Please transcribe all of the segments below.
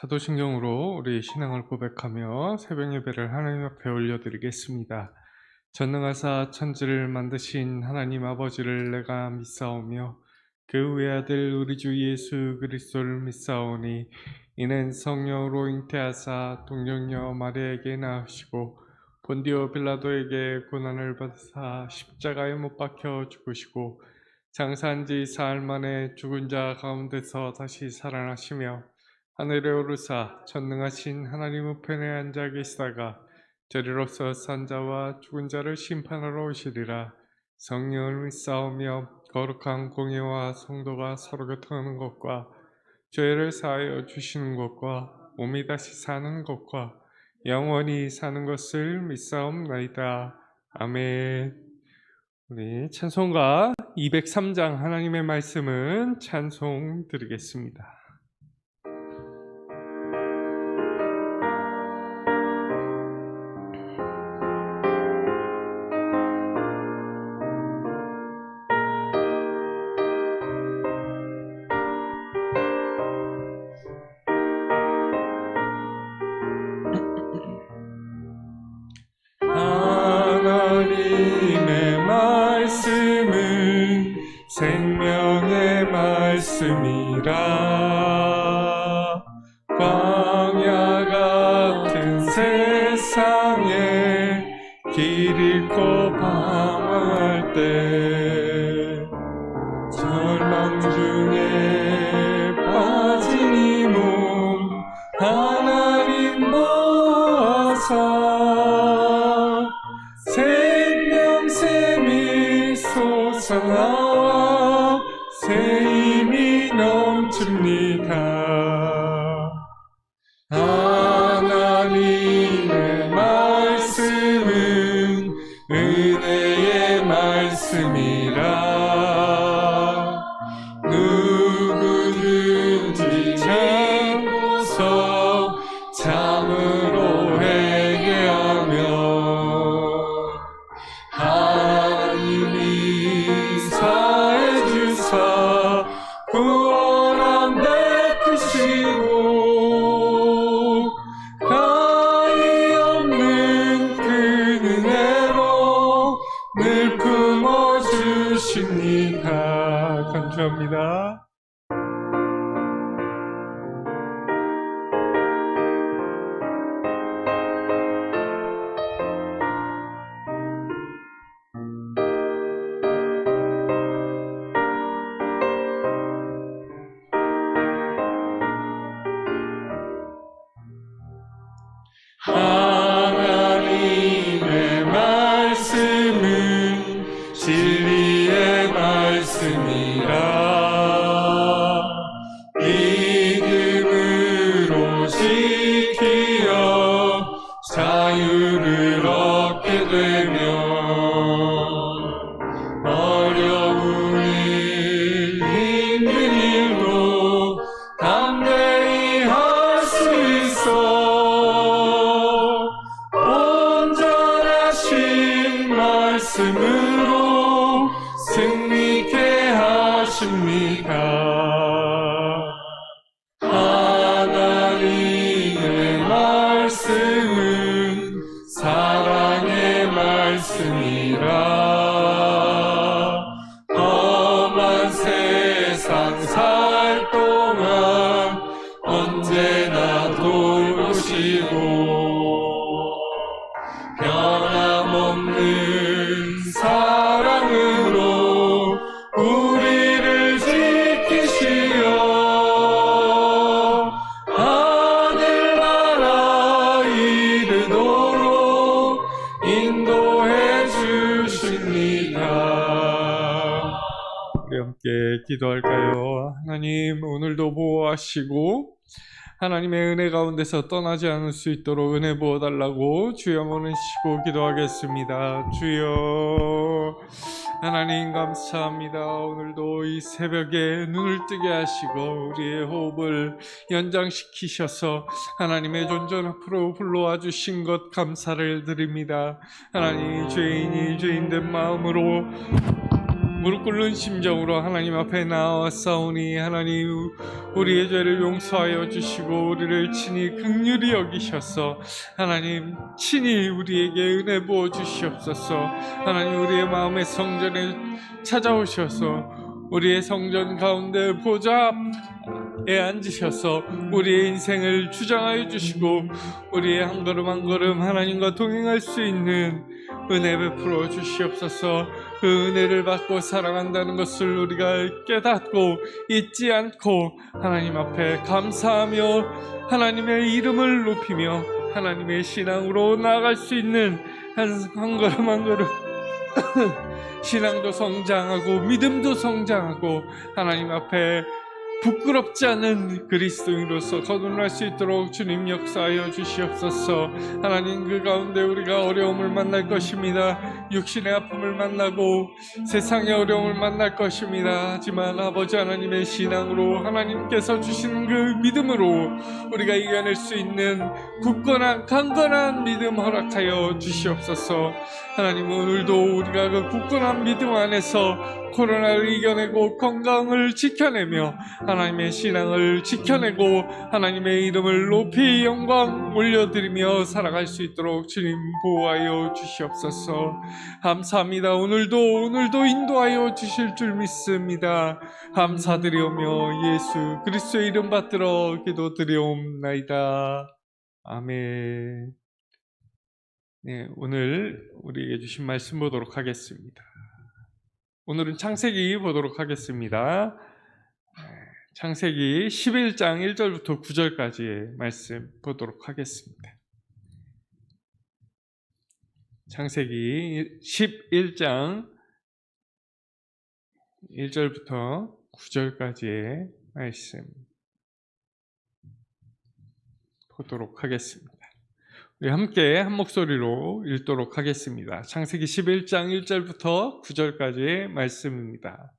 사도신경으로 우리 신앙을 고백하며 새벽 예배를 하나님 앞에 올려드리겠습니다. 전능하사 천지를 만드신 하나님 아버지를 내가 믿사오며 그 외아들 우리 주 예수 그리스도를 믿사오니 이는 성령으로 잉태하사 동정녀 마리아에게 낳으시고 본디오 빌라도에게 고난을 받으사 십자가에 못 박혀 죽으시고 장사한 지 사흘 만에 죽은 자 가운데서 다시 살아나시며 하늘에 오르사 전능하신 하나님 우편에 앉아 계시다가 저리로서 산 자와 죽은 자를 심판하러 오시리라. 성령을 믿사오며 거룩한 공예와 성도가 서로 교통하는 것과 죄를 사하여 주시는 것과 몸이 다시 사는 것과 영원히 사는 것을 믿사옵나이다. 아멘. 우리 찬송가 203장 하나님의 말씀은 찬송 드리겠습니다. 하나님의 말씀은 생명의 말씀이라. 광야 같은 세상에 길 잃고 방황할 때 절망 중에 빠진 이 몸 하나님 보아사 생명샘이 솟아나와 새 힘이 넘칩니다. 하나님의 말씀은 은혜의 말씀이라. 누구든지 참고서 참으로 회개하며 하나님이 사해 주사 구원함 베푸시고 가히 없는 그 은혜로 늘 품어주십니다. 감사합니다. 하나님의 말씀은 진리의 말씀이라. 믿음으로 지키어 자유를 얻게 되면 어려운 일, 힘든 일도 담대히 할 수 있어. 온전하신 말씀으로 승리케 하십니다. 하나님의 말씀은 사랑의 말씀이라. 험한 세상 살 동안 언제나 돌보시고 변함없는 사랑으로 우리를 지키시어 하늘나라 이르도록 인도해 주십니다. 우리 함께 기도할까요? 하나님, 오늘도 보호하시고 하나님의 은혜 가운데서 떠나지 않을 수 있도록 은혜 부어달라고 주여 모시고 기도하겠습니다. 주여, 하나님 감사합니다. 오늘도 이 새벽에 눈을 뜨게 하시고 우리의 호흡을 연장시키셔서 하나님의 존전 앞으로 불러와 주신 것 감사를 드립니다. 하나님, 죄인이 죄인된 마음으로 무릎 꿇는 심정으로 하나님 앞에 나아왔사오니 하나님 우리의 죄를 용서하여 주시고 우리를 친히 긍휼히 여기셔서 하나님 친히 우리에게 은혜 부어 주시옵소서. 하나님 우리의 마음의 성전에 찾아오셔서 우리의 성전 가운데 보좌에 앉으셔서 우리의 인생을 주장하여 주시고 우리의 한 걸음 한 걸음 하나님과 동행할 수 있는 은혜 베풀어 주시옵소서. 그 은혜를 받고 살아간다는 것을 우리가 깨닫고 잊지 않고 하나님 앞에 감사하며 하나님의 이름을 높이며 하나님의 신앙으로 나아갈 수 있는 한 걸음 한 걸음 신앙도 성장하고 믿음도 성장하고 하나님 앞에 부끄럽지 않은 그리스도인으로서 거듭날 수 있도록 주님 역사하여 주시옵소서. 하나님 그 가운데 우리가 어려움을 만날 것입니다. 육신의 아픔을 만나고 세상의 어려움을 만날 것입니다. 하지만 아버지 하나님의 신앙으로 하나님께서 주시는 그 믿음으로 우리가 이겨낼 수 있는 굳건한 강건한 믿음 허락하여 주시옵소서. 하나님 오늘도 우리가 그 굳건한 믿음 안에서 코로나를 이겨내고 건강을 지켜내며 하나님의 신앙을 지켜내고 하나님의 이름을 높이 영광 올려드리며 살아갈 수 있도록 주님 보호하여 주시옵소서. 감사합니다. 오늘도 인도하여 주실 줄 믿습니다. 감사드리오며 예수 그리스도의 이름 받들어 기도드리옵나이다. 아멘. 네, 오늘 우리에게 주신 말씀 보도록 하겠습니다. 오늘은 창세기 보도록 하겠습니다. 창세기 11장 1절부터 9절까지의 말씀 보도록 하겠습니다. 창세기 11장 1절부터 9절까지의 말씀 보도록 하겠습니다. 우리 함께 한 목소리로 읽도록 하겠습니다. 창세기 11장 1절부터 9절까지의 말씀입니다.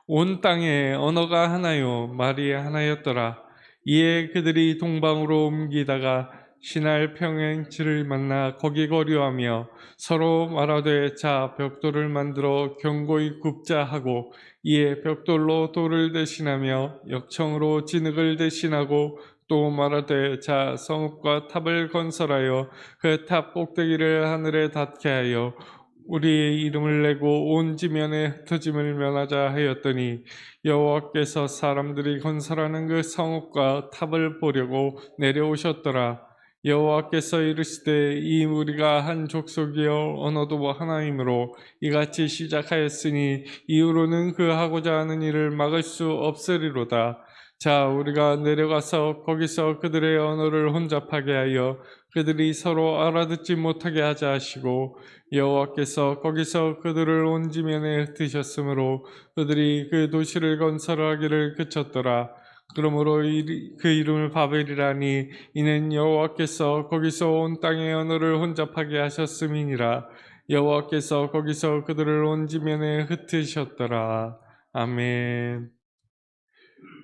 온 땅에 언어가 하나요 말이 하나였더라. 이에 그들이 동방으로 옮기다가 신할 평행지를 만나 거기 거류하며 서로 말하되 자 벽돌을 만들어 견고히 굽자 하고 이에 벽돌로 돌을 대신하며 역청으로 진흙을 대신하고 또 말하되 자 성읍과 탑을 건설하여 그 탑 꼭대기를 하늘에 닿게 하여 우리의 이름을 내고 온 지면에 흩어짐을 면하자 하였더니 여호와께서 사람들이 건설하는 그 성읍과 탑을 보려고 내려오셨더라. 여호와께서 이르시되 이 우리가 한 족속이요 언어도 하나이므로 이같이 시작하였으니 이후로는 그 하고자 하는 일을 막을 수 없으리로다. 자 우리가 내려가서 거기서 그들의 언어를 혼잡하게 하여 그들이 서로 알아듣지 못하게 하자 하시고 여호와께서 거기서 그들을 온 지면에 흩으셨으므로 그들이 그 도시를 건설하기를 그쳤더라. 그러므로 그 이름을 바벨이라니 이는 여호와께서 거기서 온 땅의 언어를 혼잡하게 하셨음이니라. 여호와께서 거기서 그들을 온 지면에 흩으셨더라. 아멘.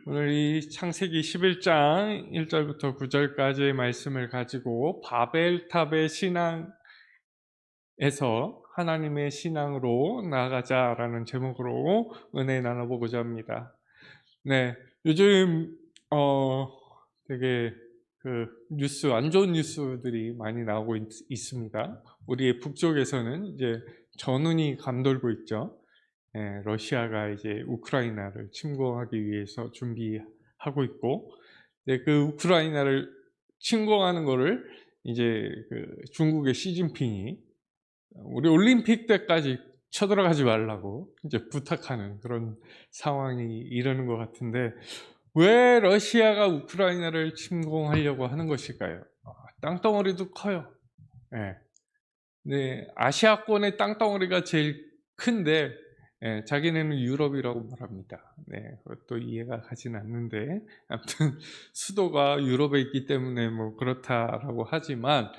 오늘 이 창세기 11장 1절부터 9절까지의 말씀을 가지고 바벨탑의 신앙에서 하나님의 신앙으로 나아가자라는 제목으로 은혜 나눠보고자 합니다. 네, 요즘 되게 그 뉴스 안 좋은 뉴스들이 많이 나오고 있습니다. 우리의 북쪽에서는 이제 전운이 감돌고 있죠. 러시아가 이제 우크라이나를 침공하기 위해서 준비하고 있고, 그 우크라이나를 침공하는 거를 이제 그 중국의 시진핑이 우리 올림픽 때까지 쳐들어가지 말라고 이제 부탁하는 그런 상황이 이러는 것 같은데, 왜 러시아가 우크라이나를 침공하려고 하는 것일까요? 땅덩어리도 커요. 네, 아시아권의 땅덩어리가 제일 큰데 자기네는 유럽이라고 말합니다. 네, 그것도 이해가 가진 않는데 아무튼 수도가 유럽에 있기 때문에 뭐 그렇다라고 하지만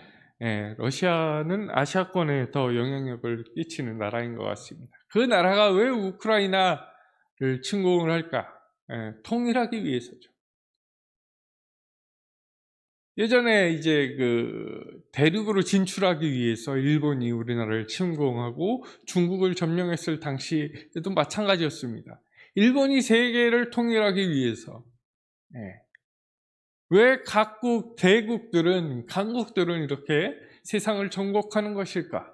러시아는 아시아권에 더 영향력을 끼치는 나라인 것 같습니다. 그 나라가 왜 우크라이나를 침공을 할까? 통일하기 위해서죠. 예전에 이제 대륙으로 진출하기 위해서 일본이 우리나라를 침공하고 중국을 점령했을 당시에도 마찬가지였습니다. 일본이 세계를 통일하기 위해서 왜 각국 대국들은 강국들은 이렇게 세상을 정복하는 것일까?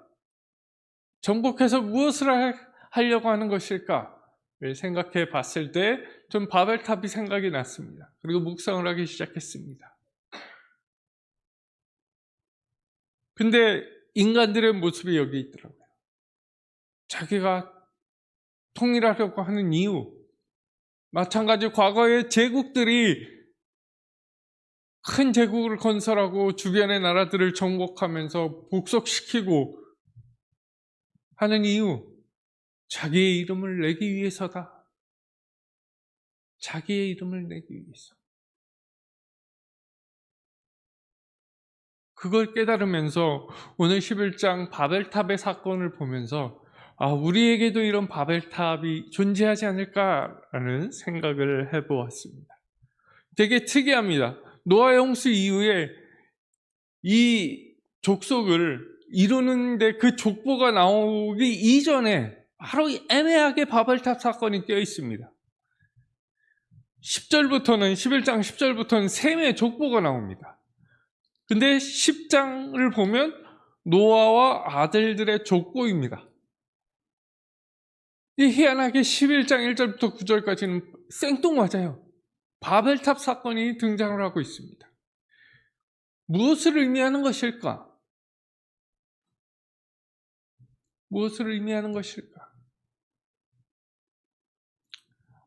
정복해서 무엇을 하려고 하는 것일까를 생각해 봤을 때 좀 바벨탑이 생각이 났습니다. 그리고 묵상을 하기 시작했습니다. 근데 인간들의 모습이 여기 있더라고요. 자기가 통일하려고 하는 이유, 마찬가지 과거의 제국들이 큰 제국을 건설하고 주변의 나라들을 정복하면서 복속시키고 하는 이유, 자기의 이름을 내기 위해서다. 자기의 이름을 내기 위해서. 그걸 깨달으면서 오늘 11장 바벨탑의 사건을 보면서 우리에게도 이런 바벨탑이 존재하지 않을까라는 생각을 해보았습니다. 되게 특이합니다. 노아의 홍수 이후에 이 족속을 이루는데 그 족보가 나오기 이전에 바로 애매하게 바벨탑 사건이 껴 있습니다. 11장 10절부터는 셈의 족보가 나옵니다. 근데 10장을 보면 노아와 아들들의 족보입니다. 이 희한하게 11장 1절부터 9절까지는 생뚱맞아요. 바벨탑 사건이 등장을 하고 있습니다. 무엇을 의미하는 것일까? 무엇을 의미하는 것일까?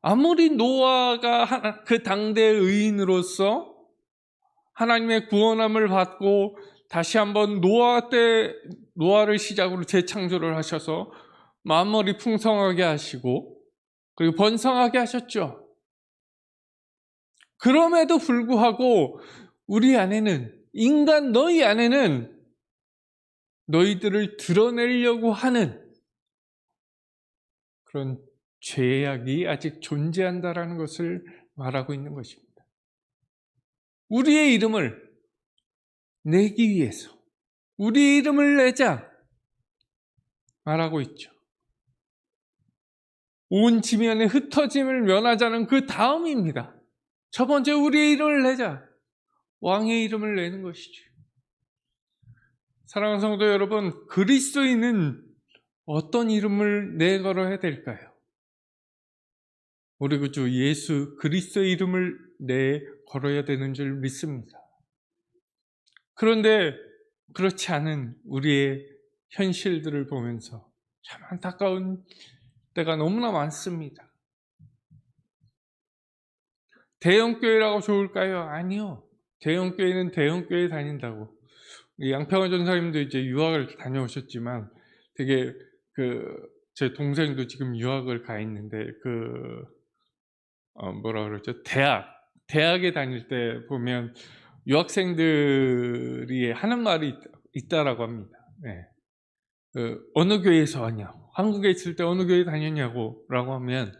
아무리 노아가 그 당대의 의인으로서 하나님의 구원함을 받고 다시 한번 노아를 시작으로 재창조를 하셔서 만물이 풍성하게 하시고 그리고 번성하게 하셨죠. 그럼에도 불구하고 우리 안에는, 인간 너희 안에는 너희들을 드러내려고 하는 그런 죄악이 아직 존재한다라는 것을 말하고 있는 것입니다. 우리의 이름을 내기 위해서, 우리의 이름을 내자 말하고 있죠. 온 지면에 흩어짐을 면하자는 그 다음입니다. 첫 번째, 우리의 이름을 내자. 왕의 이름을 내는 것이죠. 사랑하는 성도 여러분, 그리스도인은 어떤 이름을 내걸어야 될까요? 우리 구주 예수 그리스도의 이름을 내걸어야 되는 줄 믿습니다. 그런데 그렇지 않은 우리의 현실들을 보면서 참 안타까운 때가 너무나 많습니다. 대형교회라고 좋을까요? 아니요. 대형교회는 대형교회 다닌다고. 양평원 전사님도 이제 유학을 다녀오셨지만 되게 제 동생도 지금 유학을 가 있는데 뭐라 그러죠? 대학에 다닐 때 보면 유학생들이 하는 말이 있다라고 합니다. 네. 어느 교회에서 왔냐고, 한국에 있을 때 어느 교회 다녔냐고 라고 하면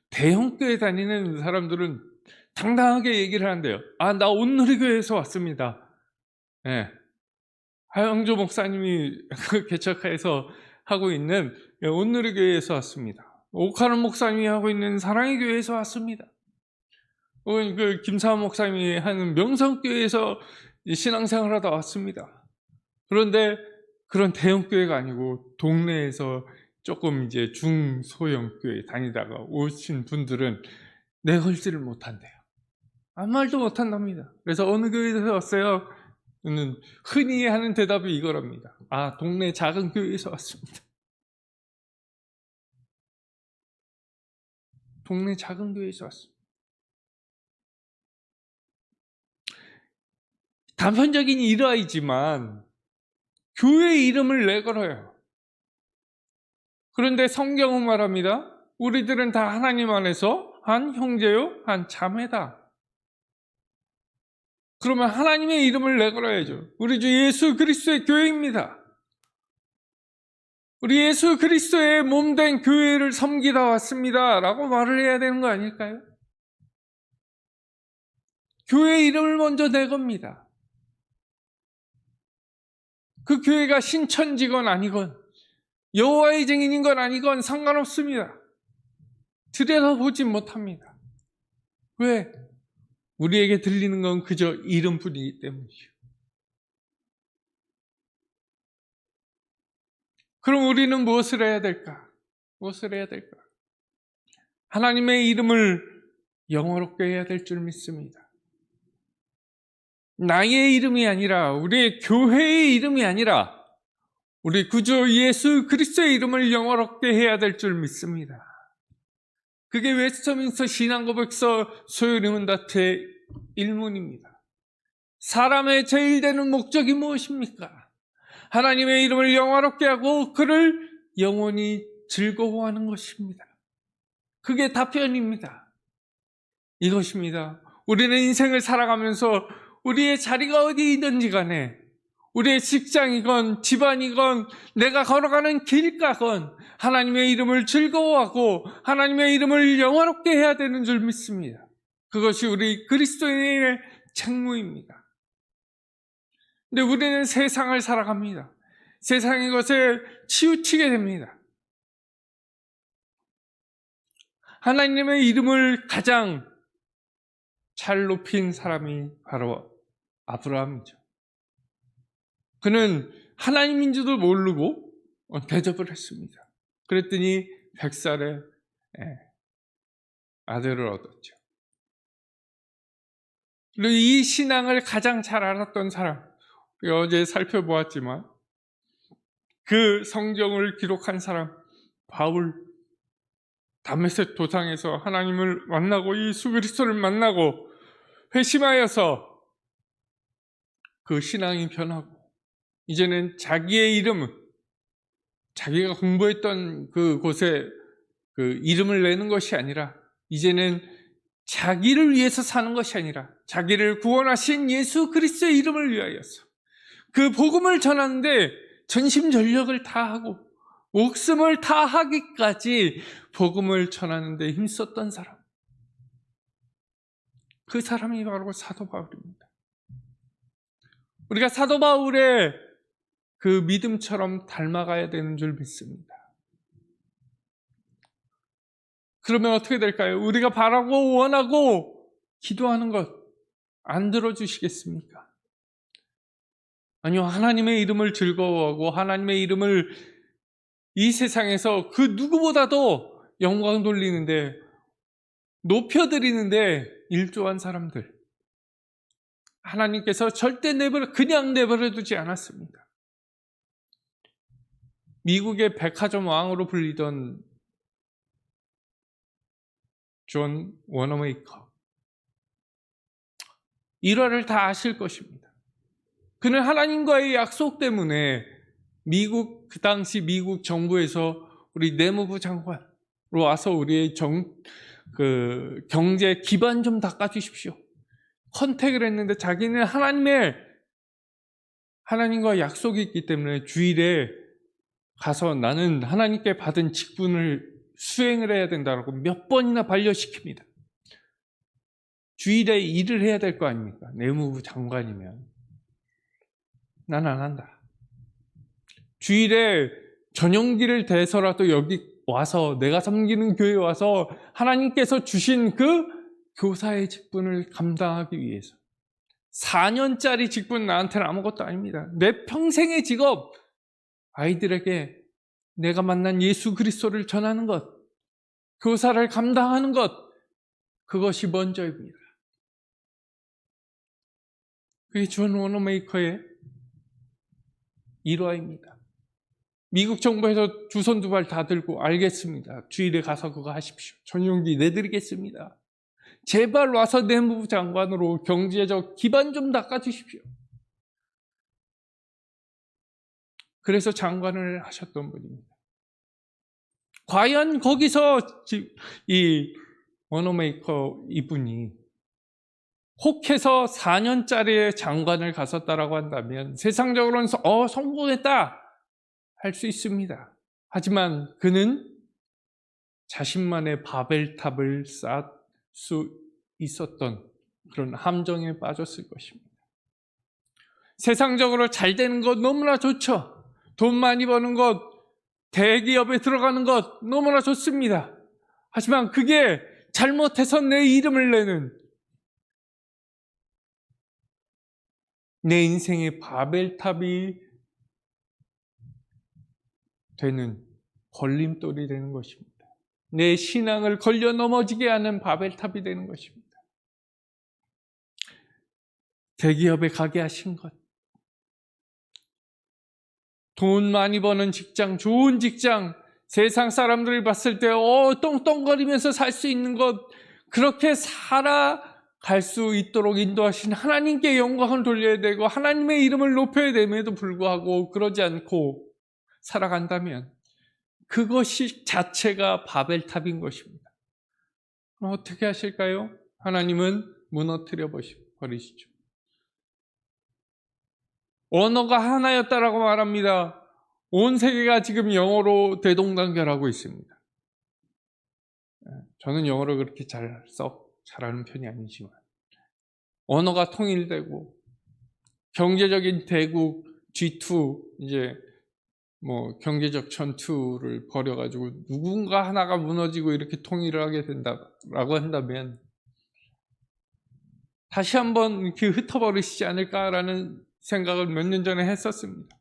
대형교회 다니는 사람들은 당당하게 얘기를 한대요. 나 온누리교회에서 왔습니다. 네. 하영조 목사님이 개척해서 하고 있는 온누리교회에서 왔습니다. 오카는 목사님이 하고 있는 사랑의 교회에서 왔습니다. 혹은 김사원 목사님이 하는 명성교회에서 신앙생활 하다 왔습니다. 그런데 그런 대형교회가 아니고 동네에서 조금 이제 중소형 교회 다니다가 오신 분들은 내걸지를 못한대요. 아무 말도 못한답니다. 그래서 어느 교회에서 왔어요? 는 흔히 하는 대답이 이거랍니다. 동네 작은 교회에서 왔습니다. 동네 작은 교회에서 왔습니다. 단편적인 일화이지만 교회 이름을 내걸어요. 그런데 성경은 말합니다. 우리들은 다 하나님 안에서 한 형제요, 한 자매다. 그러면 하나님의 이름을 내걸어야죠. 우리 주 예수 그리스도의 교회입니다. 우리 예수 그리스도의 몸된 교회를 섬기다 왔습니다 라고 말을 해야 되는 거 아닐까요? 교회 이름을 먼저 내겁니다. 그 교회가 신천지건 아니건 여호와의 증인인 건 아니건 상관없습니다. 들여다보지 못합니다. 왜? 우리에게 들리는 건 그저 이름뿐이기 때문이죠. 그럼 우리는 무엇을 해야 될까? 무엇을 해야 될까? 하나님의 이름을 영어롭게 해야 될 줄 믿습니다. 나의 이름이 아니라, 우리의 교회의 이름이 아니라 우리 구주 예수 그리스도의 이름을 영어롭게 해야 될 줄 믿습니다. 그게 웨스트민스터 신앙고백서 소요리문다트의 일문입니다. 사람의 제일 되는 목적이 무엇입니까? 하나님의 이름을 영화롭게 하고 그를 영원히 즐거워하는 것입니다. 그게 답변입니다. 이것입니다. 우리는 인생을 살아가면서 우리의 자리가 어디이든지 간에, 우리의 직장이건 집안이건 내가 걸어가는 길가건 하나님의 이름을 즐거워하고 하나님의 이름을 영화롭게 해야 되는 줄 믿습니다. 그것이 우리 그리스도인의 책무입니다. 근데 우리는 세상을 살아갑니다. 세상의 것에 치우치게 됩니다. 하나님의 이름을 가장 잘 높인 사람이 바로 아브라함이죠. 그는 하나님인 줄도 모르고 대접을 했습니다. 그랬더니 100살에 아들을 얻었죠. 그리고 이 신앙을 가장 잘 알았던 사람, 어제 살펴보았지만 그 성경을 기록한 사람 바울, 다메섹 도상에서 하나님을 만나고 예수 그리스도를 만나고 회심하여서 그 신앙이 변하고 이제는 자기의 이름은 자기가 공부했던 그 곳에 그 이름을 내는 것이 아니라 이제는 자기를 위해서 사는 것이 아니라 자기를 구원하신 예수 그리스도의 이름을 위하여서 그 복음을 전하는데 전심전력을 다하고 목숨을 다하기까지 복음을 전하는데 힘썼던 사람, 그 사람이 바로 사도 바울입니다. 우리가 사도 바울의 그 믿음처럼 닮아가야 되는 줄 믿습니다. 그러면 어떻게 될까요? 우리가 바라고 원하고 기도하는 것 안 들어주시겠습니까? 아니요, 하나님의 이름을 즐거워하고 하나님의 이름을 이 세상에서 그 누구보다도 영광 돌리는데, 높여드리는데 일조한 사람들, 하나님께서 절대 그냥 내버려 두지 않았습니다. 미국의 백화점 왕으로 불리던 존 워너메이커, 일화를 다 아실 것입니다. 그는 하나님과의 약속 때문에 그 당시 미국 정부에서 우리 내무부 장관으로 와서 우리의 경제 기반 좀 닦아주십시오. 컨택을 했는데 자기는 하나님과 약속이 있기 때문에 주일에 가서 나는 하나님께 받은 직분을 수행을 해야 된다고 몇 번이나 반려시킵니다. 주일에 일을 해야 될 거 아닙니까? 내무부 장관이면. 난 안 한다. 주일에 전용기를 대서라도 여기 와서, 내가 섬기는 교회에 와서 하나님께서 주신 그 교사의 직분을 감당하기 위해서. 4년짜리 직분 나한테는 아무것도 아닙니다. 내 평생의 직업, 아이들에게 내가 만난 예수 그리스도를 전하는 것, 교사를 감당하는 것, 그것이 먼저입니다. 그게 존 워너메이커의 일화입니다. 미국 정부에서 두 손 두 발 다 들고 알겠습니다. 주일에 가서 그거 하십시오. 전용기 내드리겠습니다. 제발 와서 내무부 장관으로 경제적 기반 좀 닦아주십시오. 그래서 장관을 하셨던 분입니다. 과연 거기서 이 워너메이커 이분이 혹해서 4년짜리 장관을 갔었다라고 한다면 세상적으로는 성공했다 할 수 있습니다. 하지만 그는 자신만의 바벨탑을 쌓을 수 있었던 그런 함정에 빠졌을 것입니다. 세상적으로 잘 되는 것 너무나 좋죠. 돈 많이 버는 것, 대기업에 들어가는 것 너무나 좋습니다. 하지만 그게 잘못해서 내 이름을 내는, 내 인생의 바벨탑이 되는, 걸림돌이 되는 것입니다. 내 신앙을 걸려 넘어지게 하는 바벨탑이 되는 것입니다. 대기업에 가게 하신 것, 돈 많이 버는 직장, 좋은 직장, 세상 사람들이 봤을 때 똥똥거리면서 살 수 있는 것, 그렇게 살아갈 수 있도록 인도하신 하나님께 영광을 돌려야 되고 하나님의 이름을 높여야 됨에도 불구하고 그러지 않고 살아간다면 그것이 자체가 바벨탑인 것입니다. 그럼 어떻게 하실까요? 하나님은 무너뜨려 버리시죠. 언어가 하나였다라고 말합니다. 온 세계가 지금 영어로 대동단결하고 있습니다. 저는 영어를 그렇게 잘하는 편이 아니지만 언어가 통일되고 경제적인 대국 G2, 이제 경제적 전투를 벌여가지고 누군가 하나가 무너지고 이렇게 통일을 하게 된다라고 한다면 다시 한번 이렇게 흩어버리시지 않을까라는 생각을 몇 년 전에 했었습니다.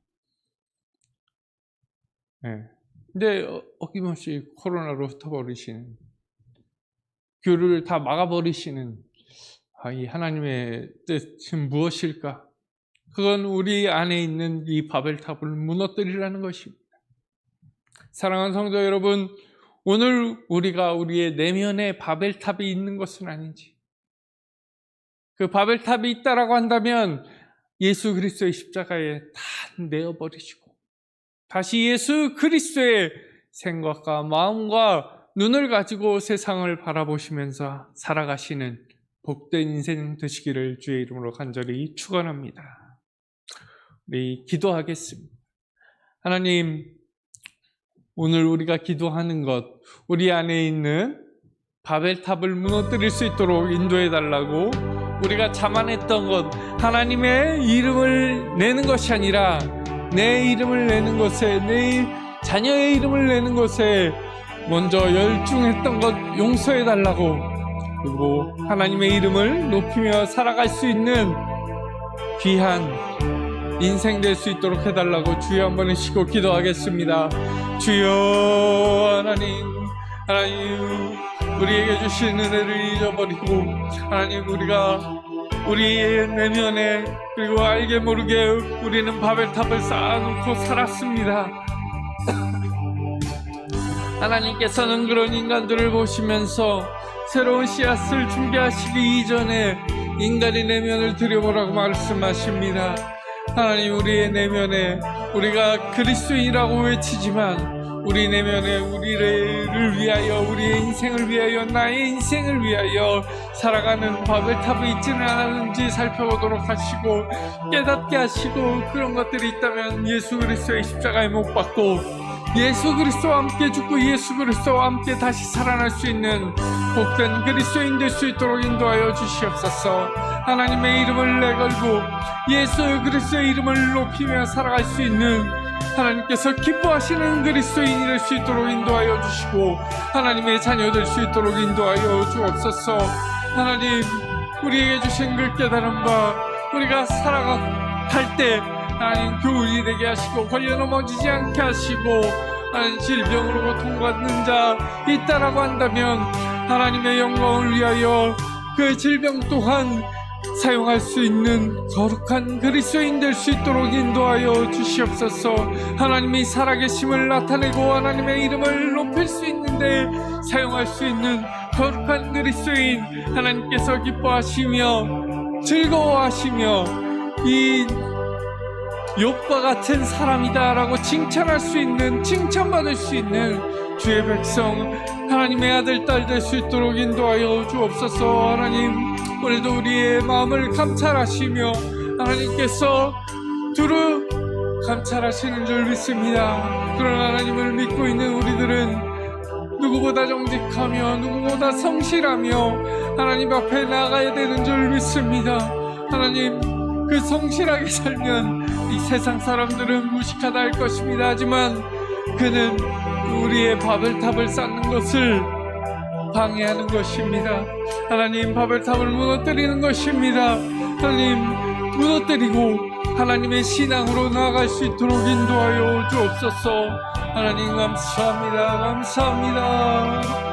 근데 어김없이 코로나로 흩어버리시는, 교류를 다 막아버리시는 이 하나님의 뜻은 무엇일까? 그건 우리 안에 있는 이 바벨탑을 무너뜨리라는 것입니다. 사랑하는 성도 여러분, 오늘 우리가 우리의 내면에 바벨탑이 있는 것은 아닌지, 그 바벨탑이 있다라고 한다면 예수 그리스도의 십자가에 다 내어버리시고 다시 예수 그리스도의 생각과 마음과 눈을 가지고 세상을 바라보시면서 살아가시는 복된 인생 되시기를 주의 이름으로 간절히 축원합니다. 우리 기도하겠습니다. 하나님, 오늘 우리가 기도하는 것, 우리 안에 있는 바벨탑을 무너뜨릴 수 있도록 인도해 달라고, 우리가 자만했던 것, 하나님의 이름을 내는 것이 아니라 내 이름을 내는 것에, 내 자녀의 이름을 내는 것에 먼저 열중했던 것 용서해 달라고, 그리고 하나님의 이름을 높이며 살아갈 수 있는 귀한 인생 될 수 있도록 해달라고 주여 한번 해주시고 기도하겠습니다. 주여 하나님, 우리에게 주신 은혜를 잊어버리고 하나님, 우리가 우리의 내면에, 그리고 알게 모르게 우리는 바벨탑을 쌓아놓고 살았습니다. 하나님께서는 그런 인간들을 보시면서 새로운 씨앗을 준비하시기 이전에 인간의 내면을 들여보라고 말씀하십니다. 하나님, 우리의 내면에, 우리가 그리스도인이라고 외치지만 우리 내면에 우리를 위하여, 우리의 인생을 위하여, 나의 인생을 위하여 살아가는 바벨탑이 있지는 않았는지 살펴보도록 하시고 깨닫게 하시고, 그런 것들이 있다면 예수 그리스도의 십자가에 못 박고 예수 그리스도와 함께 죽고 예수 그리스도와 함께 다시 살아날 수 있는 복된 그리스도인 될 수 있도록 인도하여 주시옵소서. 하나님의 이름을 내걸고 예수 그리스도의 이름을 높이며 살아갈 수 있는, 하나님께서 기뻐하시는 그리스도인이 될 수 있도록 인도하여 주시고 하나님의 자녀 될 수 있도록 인도하여 주옵소서. 하나님, 우리에게 주신 그 깨달음과 우리가 살아갈 때 하나님 교훈이 되게 하시고 걸려 넘어지지 않게 하시고, 하나님 질병으로 고통받는 자 있다라고 한다면 하나님의 영광을 위하여 그 질병 또한 사용할 수 있는 거룩한 그리스도인 될 수 있도록 인도하여 주시옵소서. 하나님이 살아계심을 나타내고 하나님의 이름을 높일 수 있는데 사용할 수 있는 거룩한 그리스도인, 하나님께서 기뻐하시며 즐거워하시며 이 욥과 같은 사람이다 라고 칭찬할 수 있는, 칭찬받을 수 있는 주의 백성, 하나님의 아들 딸 될 수 있도록 인도하여 주옵소서. 하나님, 오늘도 우리의 마음을 감찰하시며 하나님께서 두루 감찰하시는 줄 믿습니다. 그런 하나님을 믿고 있는 우리들은 누구보다 정직하며 누구보다 성실하며 하나님 앞에 나가야 되는 줄 믿습니다. 하나님, 그 성실하게 살면 이 세상 사람들은 무식하다 할 것입니다. 하지만 그는 우리의 바벨탑을 쌓는 것을 방해하는 것입니다. 하나님, 바벨탑을 무너뜨리는 것입니다. 하나님, 무너뜨리고 하나님의 신앙으로 나아갈 수 있도록 인도하여 주옵소서. 하나님 감사합니다. 감사합니다.